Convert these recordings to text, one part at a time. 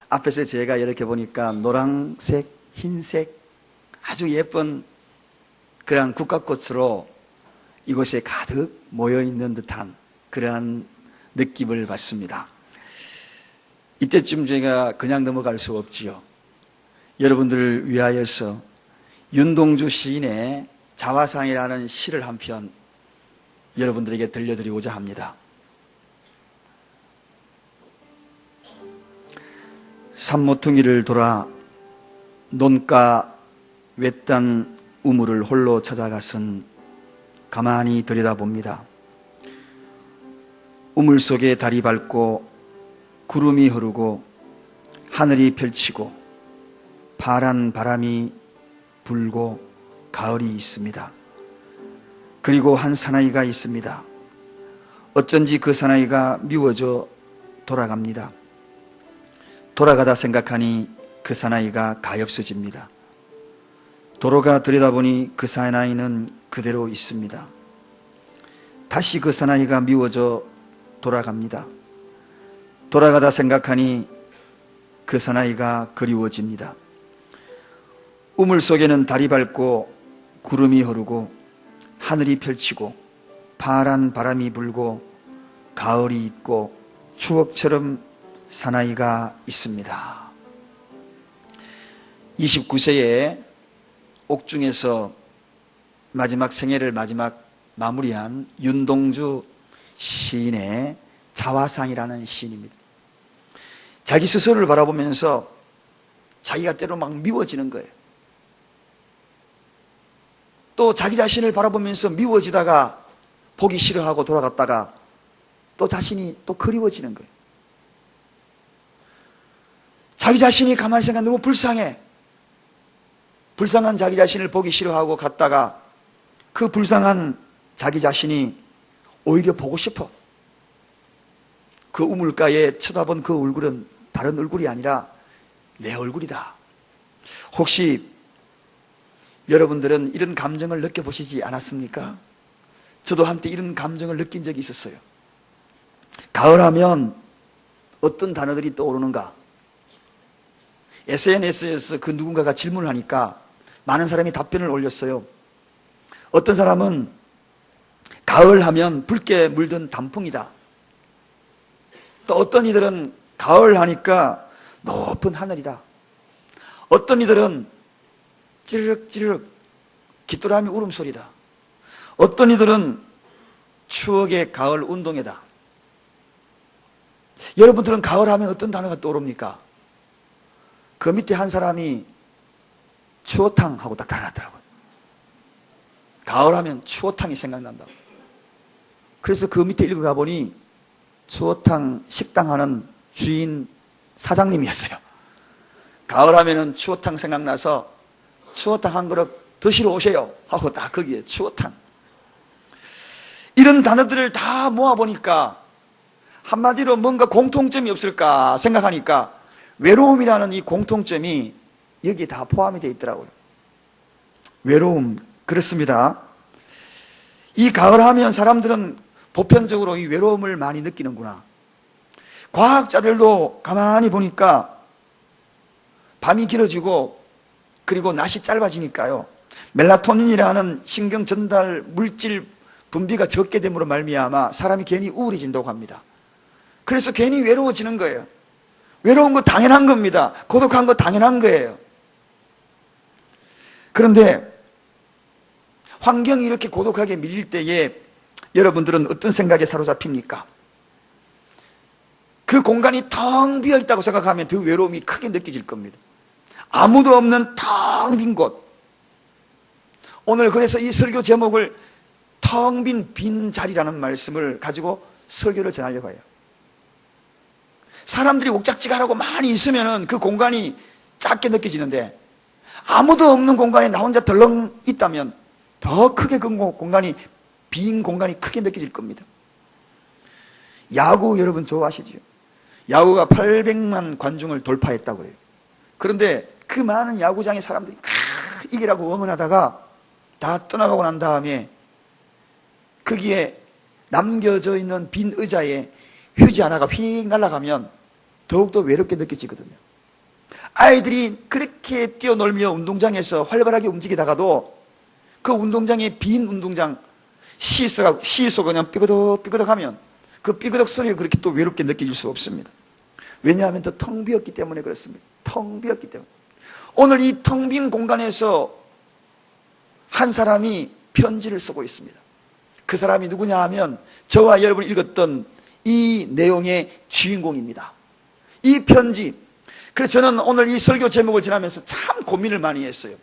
앞에서 제가 이렇게 보니까 노란색, 흰색 아주 예쁜 그러한 국화꽃으로 이곳에 가득 모여있는 듯한 그러한 느낌을 받습니다. 이때쯤 제가 그냥 넘어갈 수 없지요. 여러분들을 위하여서 윤동주 시인의 자화상이라는 시를 한 편 여러분들에게 들려드리고자 합니다. 산모퉁이를 돌아 논가 외딴 우물을 홀로 찾아가선 가만히 들여다봅니다. 우물 속에 달이 밝고 구름이 흐르고 하늘이 펼치고 파란 바람이 불고 가을이 있습니다. 그리고 한 사나이가 있습니다. 어쩐지 그 사나이가 미워져 돌아갑니다. 돌아가다 생각하니 그 사나이가 가엾어집니다. 돌아가 들여다보니 그 사나이는 그대로 있습니다. 다시 그 사나이가 미워져 돌아갑니다. 돌아가다 생각하니 그 사나이가 그리워집니다. 우물 속에는 달이 밝고 구름이 흐르고 하늘이 펼치고 파란 바람이 불고 가을이 있고 추억처럼 사나이가 있습니다. 29세에 옥중에서 마지막 생애를 마무리한 윤동주 시인의 자화상이라는 시인입니다. 자기 스스로를 바라보면서 자기가 때로 막 미워지는 거예요. 또 자기 자신을 바라보면서 미워지다가 보기 싫어하고 돌아갔다가 또 자신이 또 그리워지는 거예요. 자기 자신이 가만히 생각하면 너무 불쌍해. 불쌍한 자기 자신을 보기 싫어하고 갔다가 그 불쌍한 자기 자신이 오히려 보고 싶어. 그 우물가에 쳐다본 그 얼굴은 다른 얼굴이 아니라 내 얼굴이다. 혹시 여러분들은 이런 감정을 느껴보시지 않았습니까? 저도 한때 이런 감정을 느낀 적이 있었어요. 가을하면 어떤 단어들이 떠오르는가? SNS에서 그 누군가가 질문을 하니까 많은 사람이 답변을 올렸어요. 어떤 사람은 가을하면 붉게 물든 단풍이다. 또 어떤 이들은 가을하니까 높은 하늘이다. 어떤 이들은 찌르륵 귀뚜라미 울음소리다. 어떤 이들은 추억의 가을 운동회다. 여러분들은 가을하면 어떤 단어가 떠오릅니까? 그 밑에 한 사람이 추어탕 하고 딱 달아놨더라고요. 가을하면 추어탕이 생각난다고. 그래서 그 밑에 읽어가 보니 추어탕 식당 하는 주인 사장님이었어요. 가을하면은 추어탕 생각나서 추어탕 한 그릇 드시러 오세요 하고 딱 거기에 추어탕. 이런 단어들을 다 모아보니까 한마디로 뭔가 공통점이 없을까 생각하니까 외로움이라는 이 공통점이 여기에 다 포함이 되어 있더라고요. 외로움, 그렇습니다. 이 가을하면 사람들은 보편적으로 이 외로움을 많이 느끼는구나. 과학자들도 가만히 보니까 밤이 길어지고 그리고 낮이 짧아지니까요, 멜라토닌이라는 신경 전달 물질 분비가 적게 됨으로 말미암아 사람이 괜히 우울해진다고 합니다. 그래서 괜히 외로워지는 거예요. 외로운 거 당연한 겁니다. 고독한 거 당연한 거예요. 그런데 환경이 이렇게 고독하게 밀릴 때에 여러분들은 어떤 생각에 사로잡힙니까? 그 공간이 텅 비어 있다고 생각하면 그 외로움이 크게 느껴질 겁니다. 아무도 없는 텅 빈 곳. 오늘 그래서 이 설교 제목을 텅 빈 자리라는 말씀을 가지고 설교를 전하려고 해요. 사람들이 옥작지가라고 많이 있으면 그 공간이 작게 느껴지는데 아무도 없는 공간에 나 혼자 덜렁 있다면 더 크게 그 공간이, 빈 공간이 크게 느껴질 겁니다. 야구 여러분 좋아하시죠? 야구가 800만 관중을 돌파했다고 그래요. 그런데 그 많은 야구장의 사람들이 이기라고 응원하다가 다 떠나가고 난 다음에 거기에 남겨져 있는 빈 의자에 휴지 하나가 휙 날아가면 더욱더 외롭게 느껴지거든요. 아이들이 그렇게 뛰어놀며 운동장에서 활발하게 움직이다가도 그 운동장에 빈 운동장 시소가 그냥 삐그덕 하면 그 삐그덕 소리가 그렇게 또 외롭게 느껴질 수 없습니다. 왜냐하면 또 텅 비었기 때문에 그렇습니다. 텅 비었기 때문에. 오늘 이 텅 빈 공간에서 한 사람이 편지를 쓰고 있습니다. 그 사람이 누구냐 하면 저와 여러분이 읽었던 이 내용의 주인공입니다. 이 편지. 그래서 저는 오늘 이 설교 제목을 지나면서 참 고민을 많이 했어요.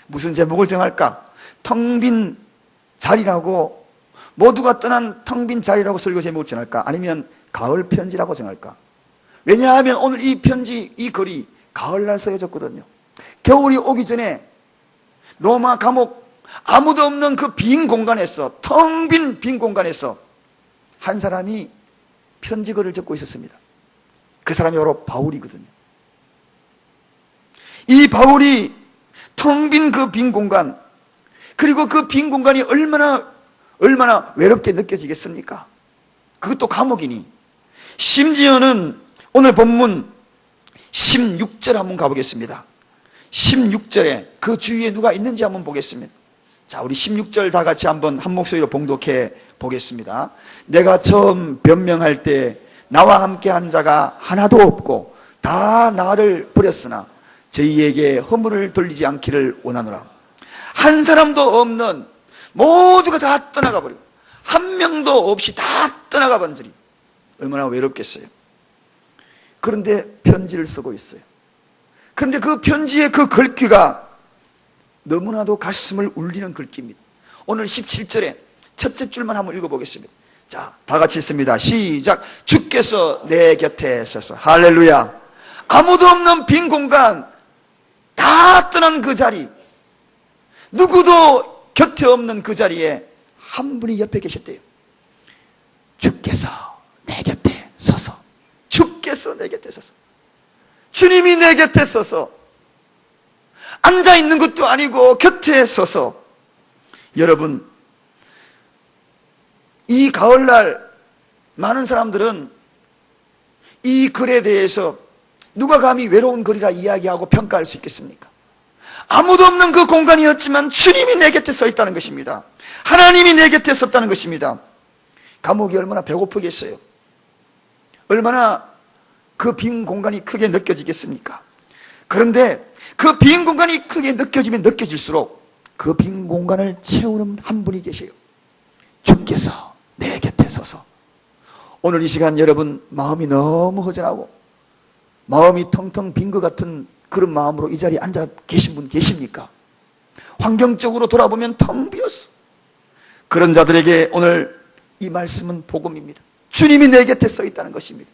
무슨 제목을 정할까? 텅 빈 자리라고, 모두가 떠난 텅 빈 자리라고 설교 제목을 정할까? 아니면 가을 편지라고 정할까? 왜냐하면 오늘 이 편지, 이 글이 가을날 써져졌거든요. 겨울이 오기 전에 로마 감옥 아무도 없는 그 빈 공간에서, 텅 빈 빈 공간에서 한 사람이 편지글을 적고 있었습니다. 그 사람이 바로 바울이거든요. 이 바울이 텅 빈 그 빈 공간, 그리고 그 빈 공간이 얼마나 외롭게 느껴지겠습니까? 그것도 감옥이니. 심지어는 오늘 본문 16절 한번 가보겠습니다. 16절에 그 주위에 누가 있는지 한번 보겠습니다. 자, 우리 16절 다 같이 한번 한 목소리로 봉독해 보겠습니다. 내가 처음 변명할 때 나와 함께 한 자가 하나도 없고 다 나를 버렸으나 저희에게 허물을 돌리지 않기를 원하노라. 한 사람도 없는, 모두가 다 떠나가 버리고 한 명도 없이 다 떠나가 번들이 얼마나 외롭겠어요. 그런데 편지를 쓰고 있어요. 그런데 그 편지의 그 글귀가 너무나도 가슴을 울리는 글귀입니다. 오늘 17절에 첫째 줄만 한번 읽어보겠습니다. 자, 다 같이 읽습니다. 시작. 주께서 내 곁에 서서. 할렐루야. 아무도 없는 빈 공간, 다 떠난 그 자리, 누구도 곁에 없는 그 자리에 한 분이 옆에 계셨대요. 주께서 내 곁에 서서. 주께서 내 곁에 서서. 주님이 내 곁에 서서, 앉아있는 것도 아니고 곁에 서서. 여러분, 이 가을날 많은 사람들은 이 글에 대해서 누가 감히 외로운 글이라 이야기하고 평가할 수 있겠습니까? 아무도 없는 그 공간이었지만 주님이 내 곁에 서 있다는 것입니다. 하나님이 내 곁에 섰다는 것입니다. 감옥이 얼마나 배고프겠어요? 얼마나 그 빈 공간이 크게 느껴지겠습니까? 그런데 그 빈 공간이 크게 느껴지면 느껴질수록 그 빈 공간을 채우는 한 분이 계세요. 주께서 내 곁에 서서. 오늘 이 시간 여러분 마음이 너무 허전하고 마음이 텅텅 빈 것 같은 그런 마음으로 이 자리에 앉아 계신 분 계십니까? 환경적으로 돌아보면 텅 비었어. 그런 자들에게 오늘 이 말씀은 복음입니다. 주님이 내 곁에 서 있다는 것입니다.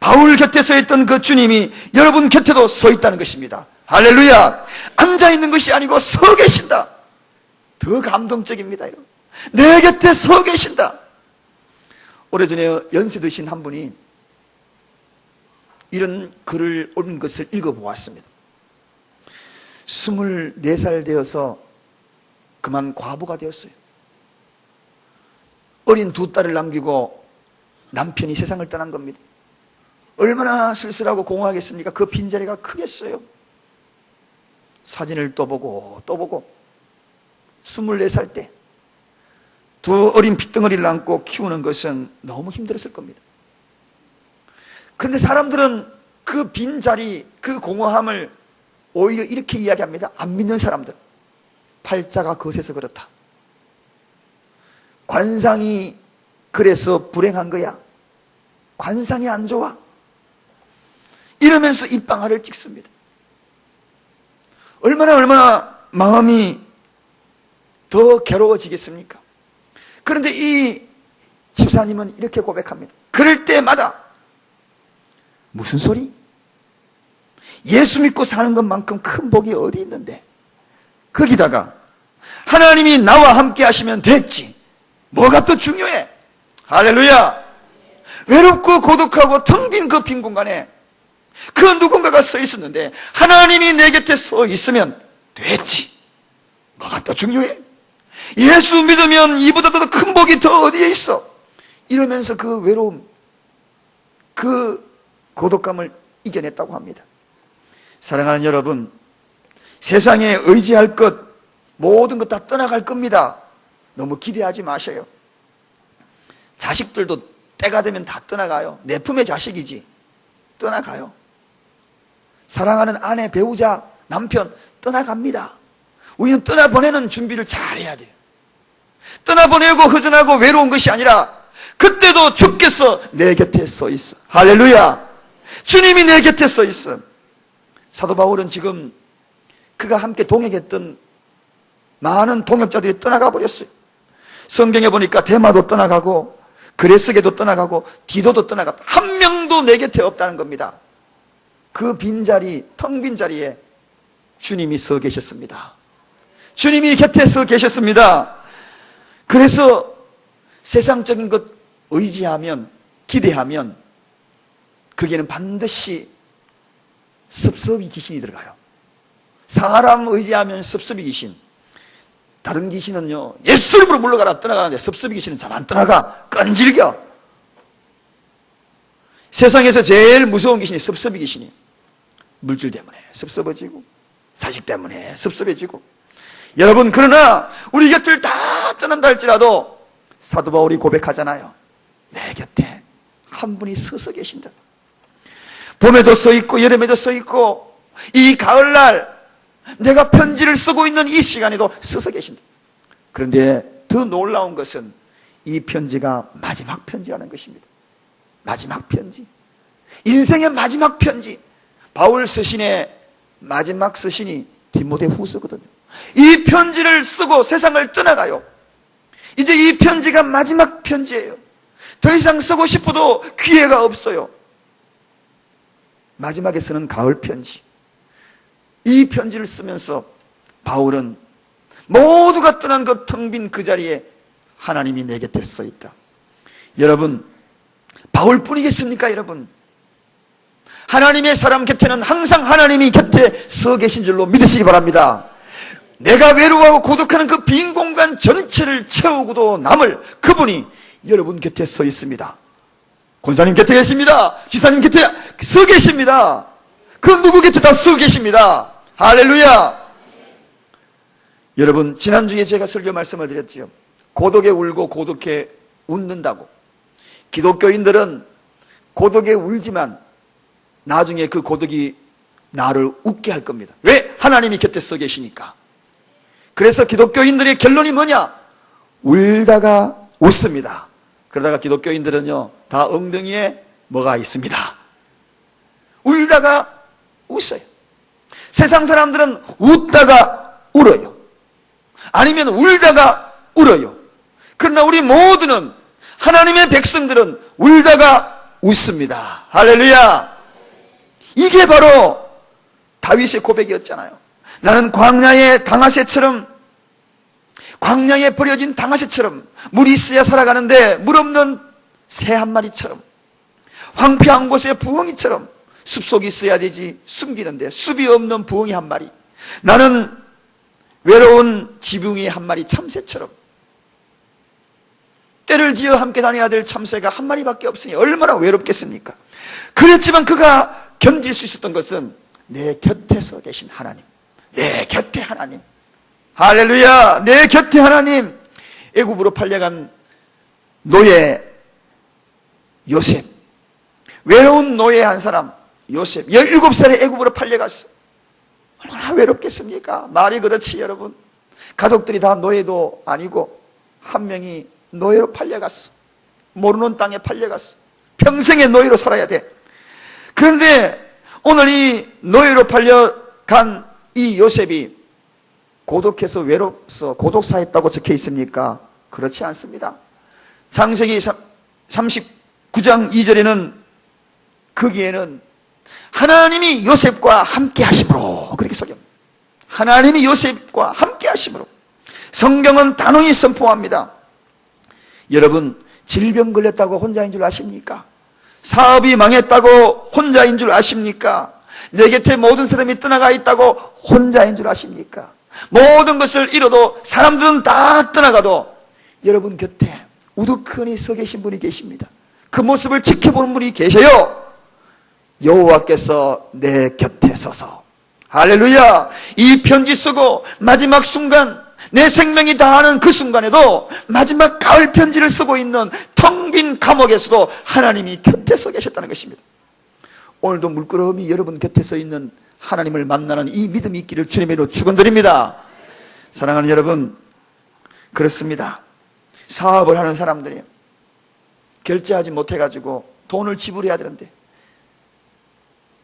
바울 곁에 서 있던 그 주님이 여러분 곁에도 서 있다는 것입니다. 할렐루야. 앉아있는 것이 아니고 서 계신다. 더 감동적입니다. 여러분. 내 곁에 서 계신다. 오래전에 연세 드신 한 분이 이런 글을 옮긴 것을 읽어보았습니다. 24살 되어서 그만 과부가 되었어요. 어린 두 딸을 남기고 남편이 세상을 떠난 겁니다. 얼마나 쓸쓸하고 공허하겠습니까? 그 빈자리가 크겠어요. 사진을 또 보고 24살 때 두 어린 핏덩어리를 안고 키우는 것은 너무 힘들었을 겁니다. 그런데 사람들은 그 빈자리, 그 공허함을 오히려 이렇게 이야기합니다. 안 믿는 사람들. 팔자가 거세서 그렇다. 관상이 그래서 불행한 거야. 관상이 안 좋아. 이러면서 입방아를 찍습니다. 얼마나 마음이 더 괴로워지겠습니까? 그런데 이 집사님은 이렇게 고백합니다. 그럴 때마다 무슨 소리? 예수 믿고 사는 것만큼 큰 복이 어디 있는데, 거기다가 하나님이 나와 함께 하시면 됐지, 뭐가 또 중요해? 할렐루야. 외롭고 고독하고 텅 빈 그 빈 공간에 그 누군가가 서 있었는데 하나님이 내 곁에 서 있으면 됐지, 뭐가 또 중요해? 예수 믿으면 이보다 더 큰 복이 더 어디에 있어? 이러면서 그 외로움, 그 고독감을 이겨냈다고 합니다. 사랑하는 여러분, 세상에 의지할 것 모든 것 다 떠나갈 겁니다. 너무 기대하지 마세요. 자식들도 때가 되면 다 떠나가요. 내 품의 자식이지. 떠나가요. 사랑하는 아내, 배우자, 남편 떠나갑니다. 우리는 떠나보내는 준비를 잘 해야 돼요. 떠나보내고 허전하고 외로운 것이 아니라 그때도 주께서 내 곁에 서 있어. 할렐루야. 주님이 내 곁에 서 있어. 사도 바울은 지금 그가 함께 동역했던 많은 동역자들이 떠나가 버렸어요. 성경에 보니까 데마도 떠나가고 그레스게도 떠나가고 디도도 떠나갔다. 한 명도 내 곁에 없다는 겁니다. 그 빈자리, 텅 빈 자리에 주님이 서 계셨습니다. 주님이 곁에 서 계셨습니다. 그래서 세상적인 것 의지하면, 기대하면 거기에는 반드시 섭섭이 귀신이 들어가요. 사람 의지하면 섭섭이 귀신. 다른 귀신은요, 예수 이름으로 물러가라 떠나가는데 섭섭이 귀신은 잘 안 떠나가. 끈질겨. 세상에서 제일 무서운 귀신이 섭섭이 귀신이. 물질 때문에 섭섭해지고 자식 때문에 섭섭해지고. 여러분, 그러나 우리 곁을 다 떠난다 할지라도 사도 바울이 고백하잖아요. 내 곁에 한 분이 서서 계신다. 봄에도 서 있고 여름에도 서 있고 이 가을날 내가 편지를 쓰고 있는 이 시간에도 서서 계신다. 그런데 더 놀라운 것은 이 편지가 마지막 편지라는 것입니다. 마지막 편지. 인생의 마지막 편지. 바울 서신의 마지막 서신이 디모데 후서거든요. 이 편지를 쓰고 세상을 떠나가요. 이제 이 편지가 마지막 편지예요. 더 이상 쓰고 싶어도 기회가 없어요. 마지막에 쓰는 가을 편지. 이 편지를 쓰면서 바울은 모두가 떠난 그 텅 빈 그 자리에 하나님이 내 곁에 서 있다. 여러분, 바울뿐이겠습니까, 여러분? 하나님의 사람 곁에는 항상 하나님이 곁에 서 계신 줄로 믿으시기 바랍니다. 내가 외로워하고 고독하는 그 빈 공간 전체를 채우고도 남을 그분이 여러분 곁에 서 있습니다. 권사님 곁에 계십니다. 지사님 곁에 서 계십니다. 그 누구 곁에 다 서 계십니다. 할렐루야. 여러분, 지난주에 제가 설교 말씀을 드렸지요. 고독에 울고 고독해 웃는다고. 기독교인들은 고독에 울지만 나중에 그 고독이 나를 웃게 할 겁니다. 왜? 하나님이 곁에 서 계시니까. 그래서 기독교인들의 결론이 뭐냐? 울다가 웃습니다. 그러다가 기독교인들은요, 다 엉덩이에 뭐가 있습니다. 울다가 웃어요. 세상 사람들은 웃다가 울어요. 아니면 울다가 울어요. 그러나 우리 모두는, 하나님의 백성들은 울다가 웃습니다. 할렐루야. 이게 바로 다윗의 고백이었잖아요. 나는 광야의 당아새처럼, 광야에 버려진 당아새처럼 물 있어야 살아가는데 물 없는 새 한 마리처럼, 황폐한 곳에 부엉이처럼 숲속에 있어야 되지 숨기는데 숲이 없는 부엉이 한 마리. 나는 외로운 지붕이 한 마리 참새처럼, 때를 지어 함께 다녀야 될 참새가 한 마리밖에 없으니 얼마나 외롭겠습니까? 그랬지만 그가 견딜 수 있었던 것은 내 곁에서 계신 하나님, 내 곁에 하나님. 할렐루야. 내 곁에 하나님. 애굽으로 팔려간 노예 요셉, 외로운 노예 한 사람 요셉, 17살에 애굽으로 팔려갔어. 얼마나 외롭겠습니까? 말이 그렇지 여러분. 가족들이 다 노예도 아니고 한 명이 노예로 팔려갔어. 모르는 땅에 팔려갔어. 평생의 노예로 살아야 돼. 그런데 오늘 이 노예로 팔려간 이 요셉이 고독해서 외로워서 고독사했다고 적혀 있습니까? 그렇지 않습니다. 창세기 39장 2절에는 거기에는 하나님이 요셉과 함께 하심으로 그렇게 소개합니다. 하나님이 요셉과 함께 하심으로. 성경은 단호히 선포합니다. 여러분, 질병 걸렸다고 혼자인 줄 아십니까? 사업이 망했다고 혼자인 줄 아십니까? 내 곁에 모든 사람이 떠나가 있다고 혼자인 줄 아십니까? 모든 것을 잃어도 사람들은 다 떠나가도 여러분 곁에 우두커니 서 계신 분이 계십니다. 그 모습을 지켜보는 분이 계셔요. 여호와께서 내 곁에 서서 할렐루야. 이 편지 쓰고 마지막 순간, 내 생명이 다하는 그 순간에도 마지막 가을 편지를 쓰고 있는 텅 빈 감옥에서도 하나님이 곁에 서 계셨다는 것입니다. 오늘도 물끄러미 여러분 곁에 서 있는 하나님을 만나는 이 믿음이 있기를 주님의 이름으로 축원드립니다. 사랑하는 여러분, 그렇습니다. 사업을 하는 사람들이 결제하지 못해가지고 돈을 지불해야 되는데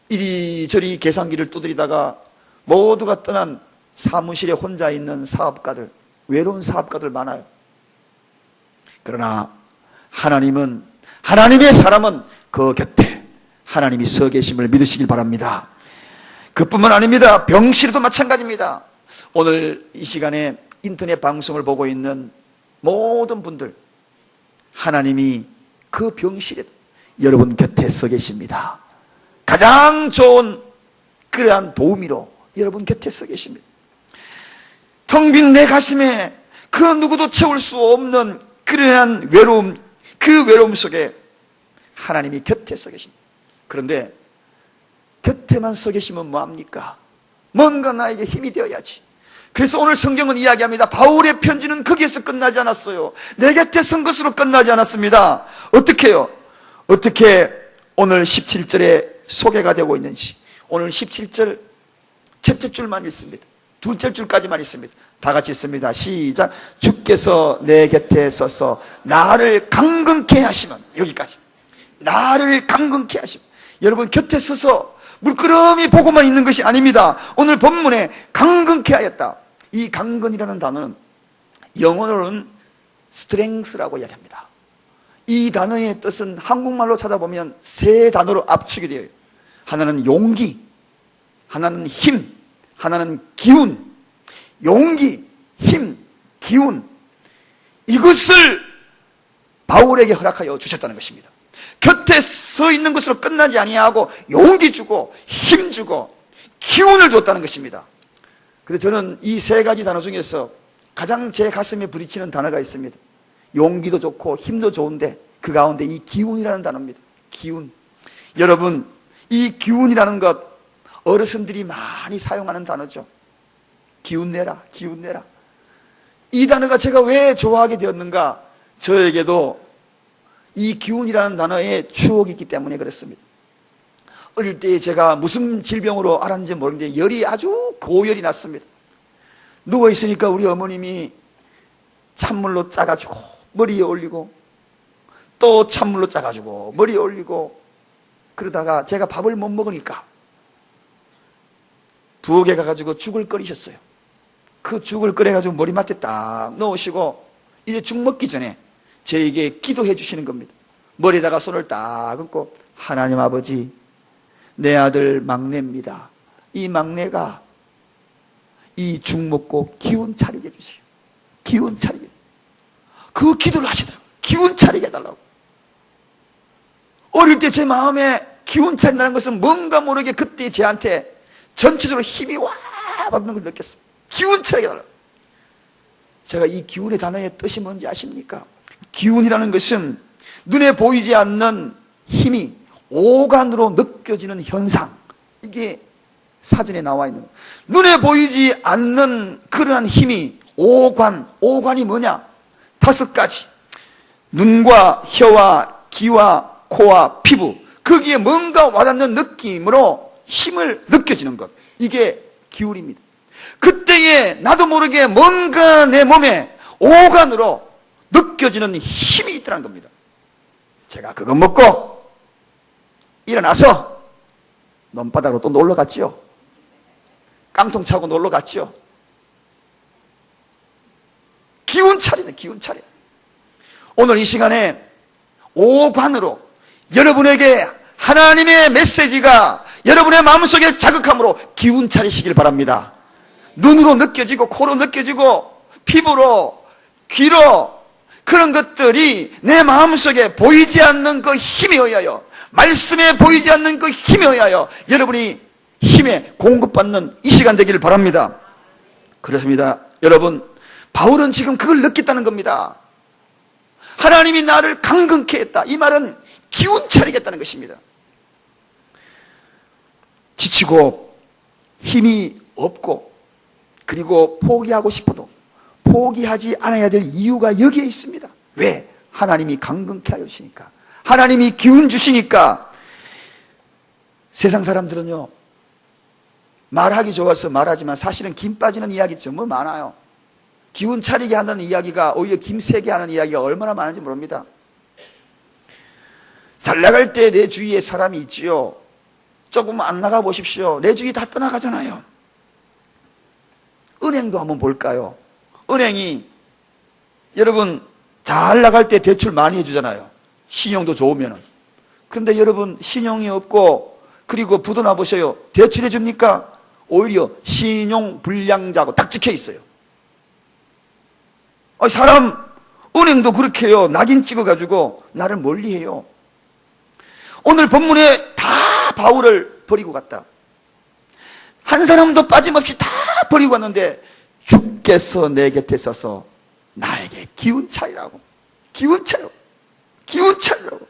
이리저리 계산기를 두드리다가 모두가 떠난 사무실에 혼자 있는 사업가들, 외로운 사업가들 많아요. 그러나 하나님은, 하나님의 사람은 그 곁에 하나님이 서 계심을 믿으시길 바랍니다. 그뿐만 아닙니다. 병실에도 마찬가지입니다. 오늘 이 시간에 인터넷 방송을 보고 있는 모든 분들, 하나님이 그 병실에 여러분 곁에 서 계십니다. 가장 좋은 그러한 도우미로 여러분 곁에 서 계십니다. 텅 빈 내 가슴에 그 누구도 채울 수 없는 그러한 외로움, 그 외로움 속에 하나님이 곁에 서 계십니다. 그런데 곁에만 서 계시면 뭐합니까? 뭔가 나에게 힘이 되어야지. 그래서 오늘 성경은 이야기합니다. 바울의 편지는 거기에서 끝나지 않았어요. 내 곁에 선 것으로 끝나지 않았습니다. 어떻게 해요? 어떻게 오늘 17절에 소개가 되고 있는지. 오늘 17절 첫째 줄만 읽습니다. 둘째 줄까지만 읽습니다. 다 같이 읽습니다. 시작. 주께서 내 곁에 서서 나를 강건케 하시면, 여기까지. 나를 강건케 하시면. 여러분 곁에 서서 물끄러미 보고만 있는 것이 아닙니다. 오늘 본문에 강건케 하였다. 이 강건이라는 단어는 영어로는 strength라고 이야기합니다. 이 단어의 뜻은 한국말로 찾아보면 세 단어로 압축이 되어요. 하나는 용기, 하나는 힘, 하나는 기운. 용기, 힘, 기운, 이것을 바울에게 허락하여 주셨다는 것입니다. 곁에 서 있는 것으로 끝나지 아니하고 용기 주고 힘 주고 기운을 줬다는 것입니다. 그래서 저는 이 세 가지 단어 중에서 가장 제 가슴에 부딪히는 단어가 있습니다. 용기도 좋고 힘도 좋은데 그 가운데 이 기운이라는 단어입니다. 기운. 여러분, 이 기운이라는 것 어르신들이 많이 사용하는 단어죠. 기운 내라, 기운 내라. 이 단어가 제가 왜 좋아하게 되었는가? 저에게도 이 기운이라는 단어에 추억이 있기 때문에 그렇습니다. 어릴 때 제가 무슨 질병으로 알았는지 모르는데 열이 아주 고열이 났습니다. 누워있으니까 우리 어머님이 찬물로 짜가지고 머리에 올리고 또 찬물로 짜가지고 머리에 올리고 그러다가 제가 밥을 못 먹으니까 부엌에 가가지고 죽을 끓이셨어요. 그 죽을 끓여가지고 머리맡에 딱 넣으시고 이제 죽 먹기 전에 저에게 기도해 주시는 겁니다. 머리에다가 손을 딱 얹고 하나님 아버지, 내 아들 막내입니다. 이 막내가 이 죽 먹고 기운 차리게 해주세요. 기운 차리게. 그 기도를 하시더라고요. 기운 차리게 해달라고. 어릴 때 제 마음에 기운 차린다는 것은 뭔가 모르게 그때 제한테 전체적으로 힘이 와 받는 걸 느꼈습니다. 기운 차리게 해달라고. 제가 이 기운의 단어의 뜻이 뭔지 아십니까? 기운이라는 것은 눈에 보이지 않는 힘이 오감으로 느껴지는 현상. 이게 사전에 나와 있는 거예요. 눈에 보이지 않는 그러한 힘이 오관. 오관이 뭐냐? 5가지. 눈과 혀와 귀와 코와 피부. 거기에 뭔가 와닿는 느낌으로 힘을 느껴지는 것. 이게 기운입니다. 그때에 나도 모르게 뭔가 내 몸에 오간으로 느껴지는 힘이 있다는 겁니다. 제가 그거 먹고 일어나서 논바닥으로 또 놀러 갔지요. 깡통 차고 놀러 갔지요. 기운 차리네, 기운 차려. 오늘 이 시간에 오관으로 여러분에게 하나님의 메시지가 여러분의 마음속에 자극함으로 기운 차리시길 바랍니다. 눈으로 느껴지고 코로 느껴지고 피부로 귀로 그런 것들이 내 마음속에 보이지 않는 그 힘에 의하여, 말씀에 보이지 않는 그 힘에 의하여 여러분이 힘에 공급받는 이 시간 되기를 바랍니다. 그렇습니다. 여러분, 바울은 지금 그걸 느꼈다는 겁니다. 하나님이 나를 강건케 했다. 이 말은 기운 차리겠다는 것입니다. 지치고 힘이 없고 그리고 포기하고 싶어도 포기하지 않아야 될 이유가 여기에 있습니다. 왜? 하나님이 강건케 하여 주시니까, 하나님이 기운 주시니까. 세상 사람들은요, 말하기 좋아서 말하지만 사실은 김 빠지는 이야기 정말 많아요. 기운 차리게 하는 이야기가 오히려 김 세게 하는 이야기가 얼마나 많은지 모릅니다. 잘 나갈 때 내 주위에 사람이 있지요. 조금 안 나가 보십시오. 내 주위 다 떠나가잖아요. 은행도 한번 볼까요? 은행이 여러분 잘 나갈 때 대출 많이 해주잖아요. 신용도 좋으면은. 근데 여러분 신용이 없고 그리고 부도나 보세요. 대출해 줍니까? 오히려 신용 불량자고 딱 찍혀 있어요. 사람 은행도 그렇게 해요. 낙인 찍어가지고 나를 멀리해요. 오늘 본문에 다 바울을 버리고 갔다. 한 사람도 빠짐없이 다 버리고 갔는데 주께서 내 곁에 서서 나에게 기운 차리라고, 기운 차리라고, 기운 차리라고.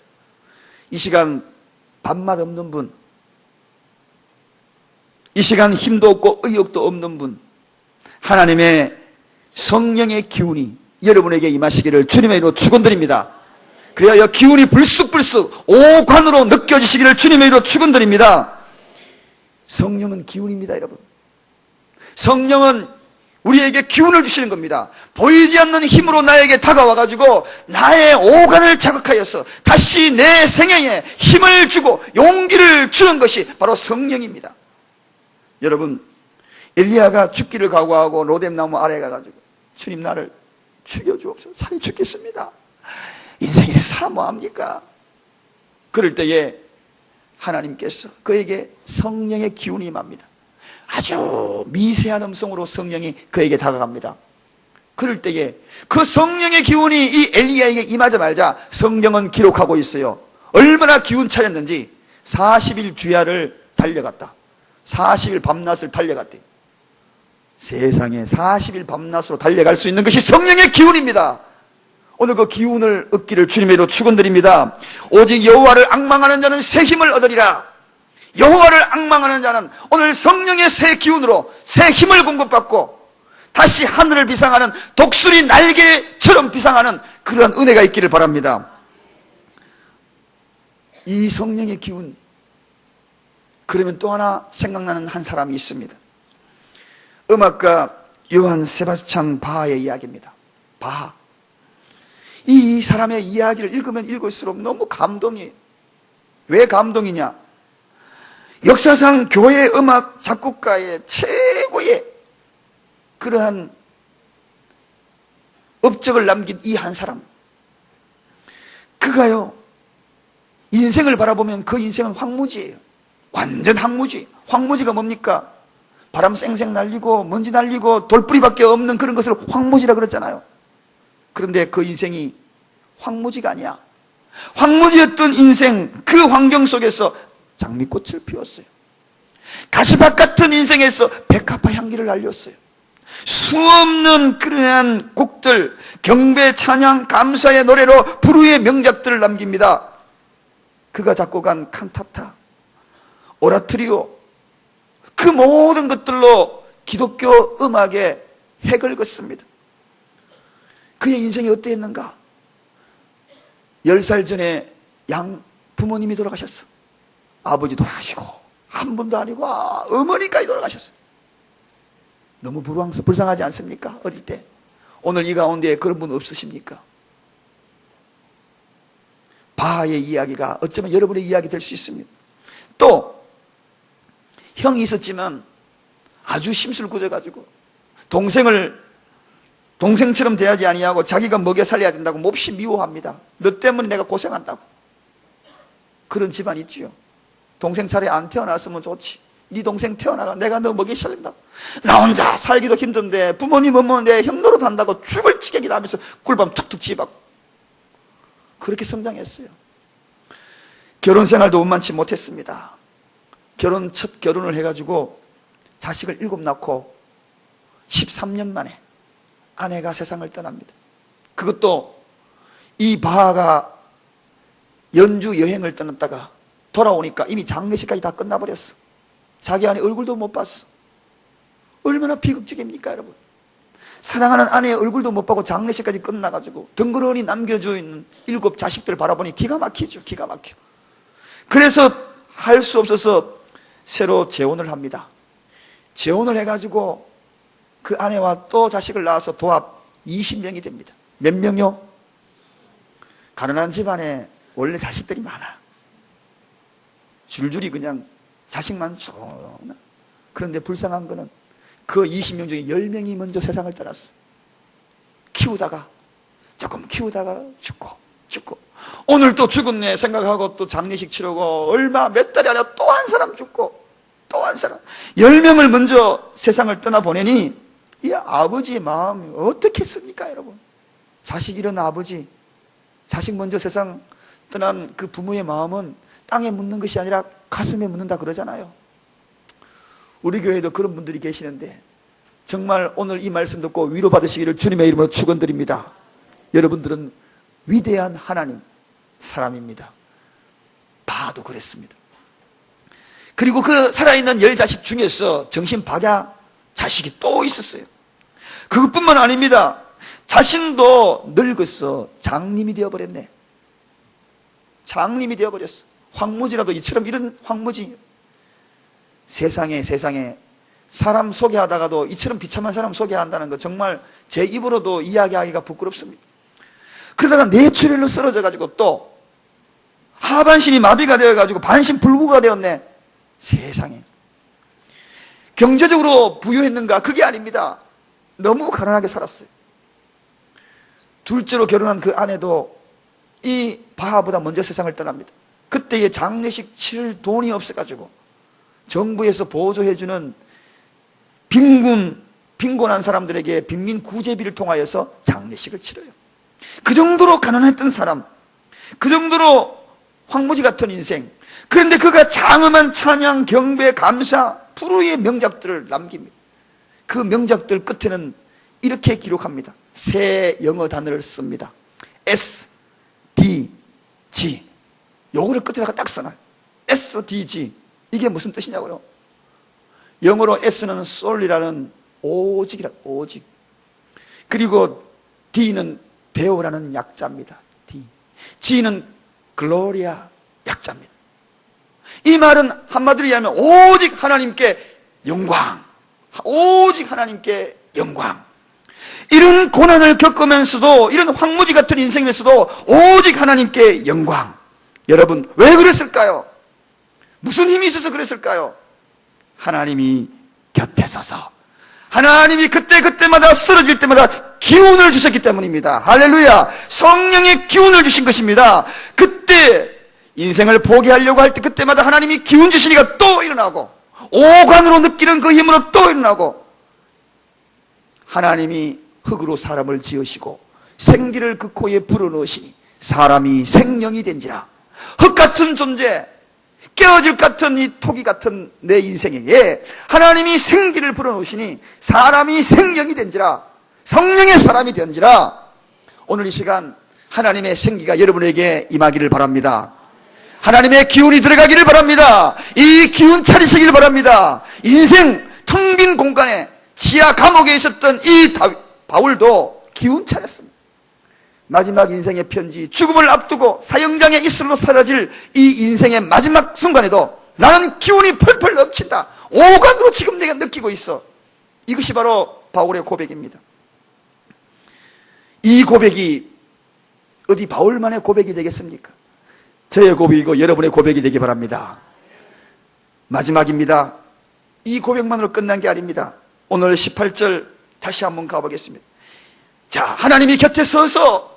이 시간 밥맛 없는 분, 이 시간 힘도 없고 의욕도 없는 분, 하나님의 성령의 기운이 여러분에게 임하시기를 주님의 이름으로 축원드립니다. 그래야 기운이 불쑥불쑥 오관으로 느껴지시기를 주님의 이름으로 축원드립니다. 성령은 기운입니다, 여러분. 성령은 우리에게 기운을 주시는 겁니다. 보이지 않는 힘으로 나에게 다가와가지고 나의 오간을 자극하여서 다시 내 생애에 힘을 주고 용기를 주는 것이 바로 성령입니다. 여러분, 엘리야가 죽기를 각오하고 로뎀나무 아래에 가가지고 주님 나를 죽여주옵소서, 살이 죽겠습니다. 인생에 사람 뭐합니까? 그럴 때에 하나님께서 그에게 성령의 기운이 임합니다. 아주 미세한 음성으로 성령이 그에게 다가갑니다. 그럴 때에 그 성령의 기운이 이 엘리야에게 임하자마자 성경은 기록하고 있어요. 얼마나 기운 차렸는지 40일 주야를 달려갔다. 40일 밤낮을 달려갔대. 세상에 40일 밤낮으로 달려갈 수 있는 것이 성령의 기운입니다. 오늘 그 기운을 얻기를 주님의 이름으로 축원드립니다. 오직 여호와를 앙망하는 자는 새 힘을 얻으리라. 여호와를 앙망하는 자는 오늘 성령의 새 기운으로 새 힘을 공급받고 다시 하늘을 비상하는 독수리 날개처럼 비상하는 그런 은혜가 있기를 바랍니다. 이 성령의 기운, 그러면 또 하나 생각나는 한 사람이 있습니다. 음악가 요한 세바스찬 바하의 이야기입니다. 바하. 이 사람의 이야기를 읽으면 읽을수록 너무 감동이에요. 왜 감동이냐? 역사상 교회 음악 작곡가의 최고의 그러한 업적을 남긴 이 한 사람, 그가요 인생을 바라보면 그 인생은 황무지예요. 완전 황무지. 황무지가 뭡니까? 바람 쌩쌩 날리고 먼지 날리고 돌뿌리밖에 없는 그런 것을 황무지라 그랬잖아요. 그런데 그 인생이 황무지가 아니야. 황무지였던 인생, 그 환경 속에서 장미꽃을 피웠어요. 가시밭 같은 인생에서 백합화 향기를 날렸어요. 수없는 그러한 곡들, 경배, 찬양, 감사의 노래로 불후의 명작들을 남깁니다. 그가 작곡한 칸타타, 오라토리오, 그 모든 것들로 기독교 음악에 핵을 긋습니다. 그의 인생이 어땠는가? 10살 전에 양 부모님이 돌아가셨어. 아버지 돌아가시고 한 분도 아니고 어머니까지 돌아가셨어요. 너무 불쌍하지 않습니까? 어릴 때. 오늘 이 가운데 그런 분 없으십니까? 바하의 이야기가 어쩌면 여러분의 이야기 될 수 있습니다. 또 형이 있었지만 아주 심술궂어가지고 동생처럼 대하지 아니하고 자기가 먹여 살려야 된다고 몹시 미워합니다. 너 때문에 내가 고생한다고. 그런 집안 있지요. 동생 차례 안 태어났으면 좋지. 네 동생 태어나가 내가 너 먹여 살린다고. 나 혼자 살기도 힘든데 부모님 어머니 내 형 노릇한다고 죽을 지경이다 하면서 꿀밤 툭툭 집었고 그렇게 성장했어요. 결혼 생활도 원만치 못했습니다. 첫 결혼을 해가지고 자식을 7 낳고 13년 만에 아내가 세상을 떠납니다. 그것도 이 바하가 연주 여행을 떠났다가 돌아오니까 이미 장례식까지 다 끝나버렸어. 자기 아내 얼굴도 못 봤어. 얼마나 비극적입니까, 여러분? 사랑하는 아내의 얼굴도 못 보고 장례식까지 끝나가지고 덩그러니 남겨져 있는 7 자식들 바라보니 기가 막히죠. 기가 막혀. 그래서 할 수 없어서 새로 재혼을 합니다. 재혼을 해가지고 그 아내와 또 자식을 낳아서 도합 20명이 됩니다. 몇 명이요? 가난한 집안에 원래 자식들이 많아. 줄줄이 그냥 자식만 쭉. 그런데 불쌍한 거는 그 20명 중에 10명이 먼저 세상을 떠났어. 키우다가 조금 키우다가 죽고 오늘 또 죽었네 생각하고 또 장례식 치르고 얼마 몇 달이 아니라 또 한 사람 죽고 또 한 사람 10명을 먼저 세상을 떠나보내니 이 아버지의 마음이 어떻겠습니까, 여러분? 자식 잃은 아버지, 자식 먼저 세상 떠난 그 부모의 마음은 땅에 묻는 것이 아니라 가슴에 묻는다 그러잖아요. 우리 교회에도 그런 분들이 계시는데 정말 오늘 이 말씀 듣고 위로받으시기를 주님의 이름으로 축원드립니다. 여러분들은 위대한 하나님 사람입니다. 봐도 그랬습니다. 그리고 그 살아있는 10자식 중에서 정신 박야 자식이 또 있었어요. 그것뿐만 아닙니다. 자신도 늙어서 장님이 되어버렸네. 장님이 되어버렸어. 황무지라도 이처럼 이런 황무지. 세상에 사람 소개하다가도 이처럼 비참한 사람 소개한다는 거 정말 제 입으로도 이야기하기가 부끄럽습니다. 그러다가 뇌출혈로 쓰러져가지고 또 하반신이 마비가 되어가지고 반신불구가 되었네. 세상에. 경제적으로 부유했는가? 그게 아닙니다. 너무 가난하게 살았어요. 둘째로 결혼한 그 아내도 이 바하보다 먼저 세상을 떠납니다. 그때의 장례식 치를 돈이 없어가지고 정부에서 보조해주는 빈곤한 사람들에게 빈민 구제비를 통하여서 장례식을 치러요. 그 정도로 가난했던 사람, 그 정도로 황무지 같은 인생. 그런데 그가 장엄한 찬양, 경배, 감사, 불후의 명작들을 남깁니다. 그 명작들 끝에는 이렇게 기록합니다. 세 영어 단어를 씁니다. S, D, G. 요거를 끝에다가 딱 써놔요. S, D, G. 이게 무슨 뜻이냐고요? 영어로 S는 soul이라는 오직이라, 오직. 그리고 D는 대오라는 약자입니다. D. G는 글로리아, 약자입니다. 이 말은 한마디로 얘기하면 오직 하나님께 영광, 오직 하나님께 영광. 이런 고난을 겪으면서도, 이런 황무지 같은 인생에서도 오직 하나님께 영광. 여러분, 왜 그랬을까요? 무슨 힘이 있어서 그랬을까요? 하나님이 곁에 서서, 하나님이 그때마다 쓰러질 때마다 기운을 주셨기 때문입니다. 할렐루야. 성령의 기운을 주신 것입니다. 그때 인생을 포기하려고 할 때 그때마다 하나님이 기운 주시니까 또 일어나고, 오관으로 느끼는 그 힘으로 또 일어나고, 하나님이 흙으로 사람을 지으시고 생기를 그 코에 불어넣으시니 사람이 생명이 된지라. 흙 같은 존재, 깨어질 같은 이 토기 같은 내 인생에게 하나님이 생기를 불어넣으시니 사람이 생명이 된지라. 성령의 사람이 된지라. 오늘 이 시간 하나님의 생기가 여러분에게 임하기를 바랍니다. 하나님의 기운이 들어가기를 바랍니다. 이 기운 차리시기를 바랍니다. 인생 텅 빈 공간에 지하 감옥에 있었던 이 바울도 기운 차렸습니다. 마지막 인생의 편지, 죽음을 앞두고 사형장의 이슬로 사라질 이 인생의 마지막 순간에도 나는 기운이 펄펄 넘친다. 오간으로 지금 내가 느끼고 있어. 이것이 바로 바울의 고백입니다. 이 고백이 어디 바울만의 고백이 되겠습니까? 저의 고백이고 여러분의 고백이 되기 바랍니다. 마지막입니다. 이 고백만으로 끝난 게 아닙니다. 오늘 18절 다시 한번 가보겠습니다. 자, 하나님이 곁에 서서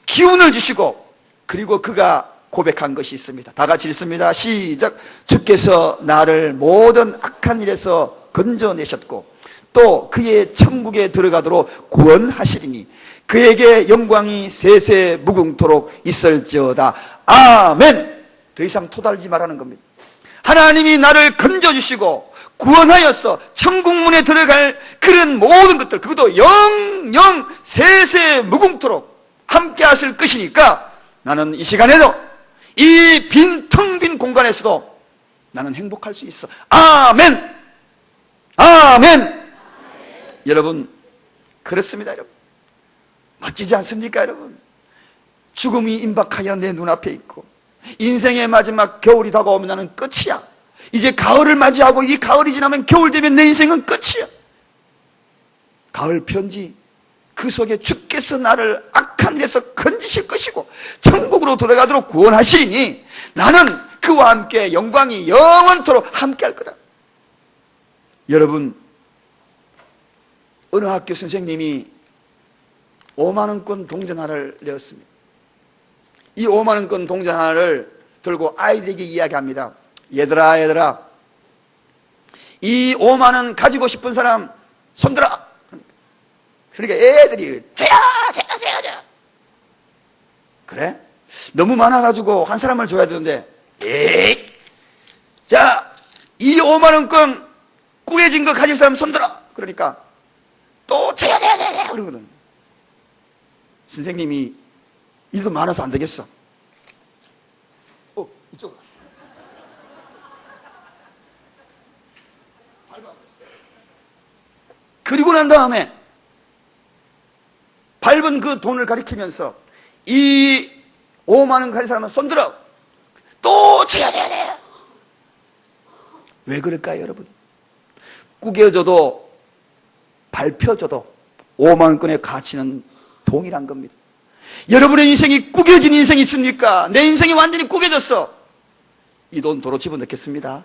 기운을 주시고, 그리고 그가 고백한 것이 있습니다. 다 같이 읽습니다. 시작. 주께서 나를 모든 악한 일에서 건져내셨고 또 그의 천국에 들어가도록 구원하시리니 그에게 영광이 세세 무궁토록 있을지어다. 아멘. 더 이상 토달지 말라는 겁니다. 하나님이 나를 건져주시고 구원하여서 천국문에 들어갈 그런 모든 것들, 그것도 영영 세세 무궁토록 함께 하실 것이니까 나는 이 시간에도 이 텅 빈 공간에서도 나는 행복할 수 있어. 아멘. 아멘. 여러분, 그렇습니다. 여러분, 멋지지 않습니까? 여러분, 죽음이 임박하여 내 눈앞에 있고 인생의 마지막 겨울이 다가오면 나는 끝이야. 이제 가을을 맞이하고 이 가을이 지나면 겨울 되면 내 인생은 끝이야. 가을 편지, 그 속에 주께서 나를 악한 일에서 건지실 것이고 천국으로 돌아가도록 구원하시리니 나는 그와 함께 영광이 영원토록 함께 할 거다. 여러분, 어느 학교 선생님이 5만원권 동전 하나를 내었습니다. 이 5만원권 동전 하나를 들고 아이들에게 이야기합니다. 얘들아, 이 5만원 가지고 싶은 사람 손들어. 그러니까 애들이 저야. 그래? 너무 많아가지고 한 사람을 줘야 되는데, 에이, 자, 이 5만원권 꾸겨진 거 가질 사람 손들어. 그러니까 또 저야 그러거든. 선생님이 일도 많아서 안 되겠어. 이쪽으로. 그리고 난 다음에 밟은 그 돈을 가리키면서 이 5만원 가진 사람은 손들어. 또 쳐야 돼. 왜 그럴까요, 여러분? 꾸겨져도 밟혀져도 5만원권의 가치는 동일한 겁니다. 여러분의 인생이 꾸겨진 인생이 있습니까? 내 인생이 완전히 꾸겨졌어. 이 돈 도로 집어넣겠습니다.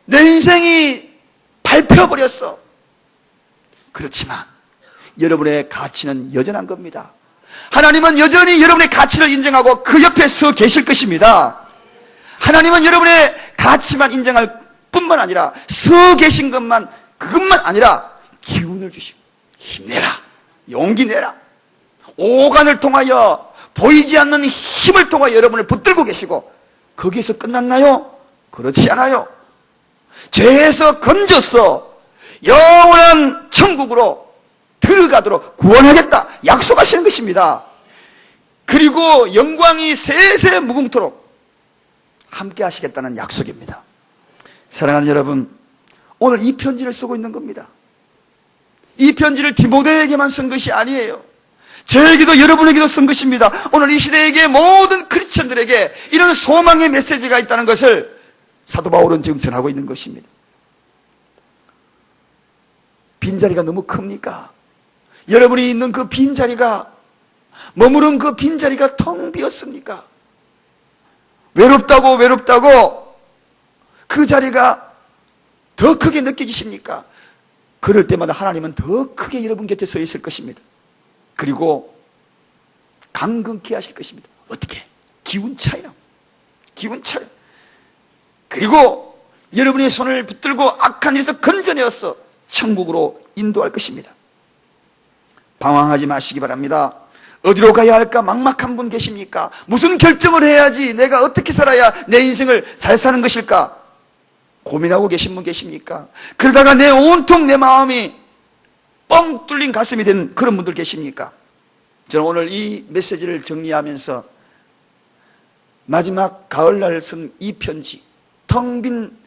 내 인생이 밟혀버렸어. 그렇지만 여러분의 가치는 여전한 겁니다. 하나님은 여전히 여러분의 가치를 인정하고 그 옆에 서 계실 것입니다. 하나님은 여러분의 가치만 인정할 뿐만 아니라 서 계신 것만, 그것만 아니라 기운을 주시고 힘내라, 용기 내라, 오간을 통하여 보이지 않는 힘을 통하여 여러분을 붙들고 계시고, 거기에서 끝났나요? 그렇지 않아요. 죄에서 건져서 영원한 천국으로 들어가도록 구원하겠다 약속하시는 것입니다. 그리고 영광이 세세 무궁토록 함께 하시겠다는 약속입니다. 사랑하는 여러분, 오늘 이 편지를 쓰고 있는 겁니다. 이 편지를 디모데에게만 쓴 것이 아니에요. 저에게도 여러분에게도 쓴 것입니다. 오늘 이 시대에게 모든 크리스천들에게 이런 소망의 메시지가 있다는 것을 사도 바울은 지금 전하고 있는 것입니다. 빈자리가 너무 큽니까? 여러분이 있는 그 빈자리가, 머무른 그 빈자리가 텅 비었습니까? 외롭다고 그 자리가 더 크게 느껴지십니까? 그럴 때마다 하나님은 더 크게 여러분 곁에 서 있을 것입니다. 그리고 강건케 하실 것입니다. 어떻게? 기운차요. 그리고 여러분의 손을 붙들고 악한 일에서 건져내어서 천국으로 인도할 것입니다. 방황하지 마시기 바랍니다. 어디로 가야 할까 막막한 분 계십니까? 무슨 결정을 해야지, 내가 어떻게 살아야 내 인생을 잘 사는 것일까 고민하고 계신 분 계십니까? 그러다가 내 온통 내 마음이 뻥 뚫린 가슴이 된 그런 분들 계십니까? 저는 오늘 이 메시지를 정리하면서 마지막 가을날 쓴 이 편지, 텅 빈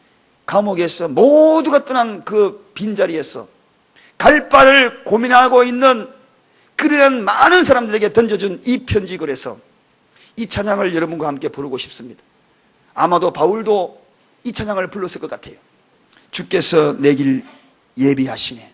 감옥에서 모두가 떠난 그 빈자리에서 갈 바를 고민하고 있는 그러한 많은 사람들에게 던져준 이 편지 글에서 이 찬양을 여러분과 함께 부르고 싶습니다. 아마도 바울도 이 찬양을 불렀을 것 같아요. 주께서 내 길 예비하시네.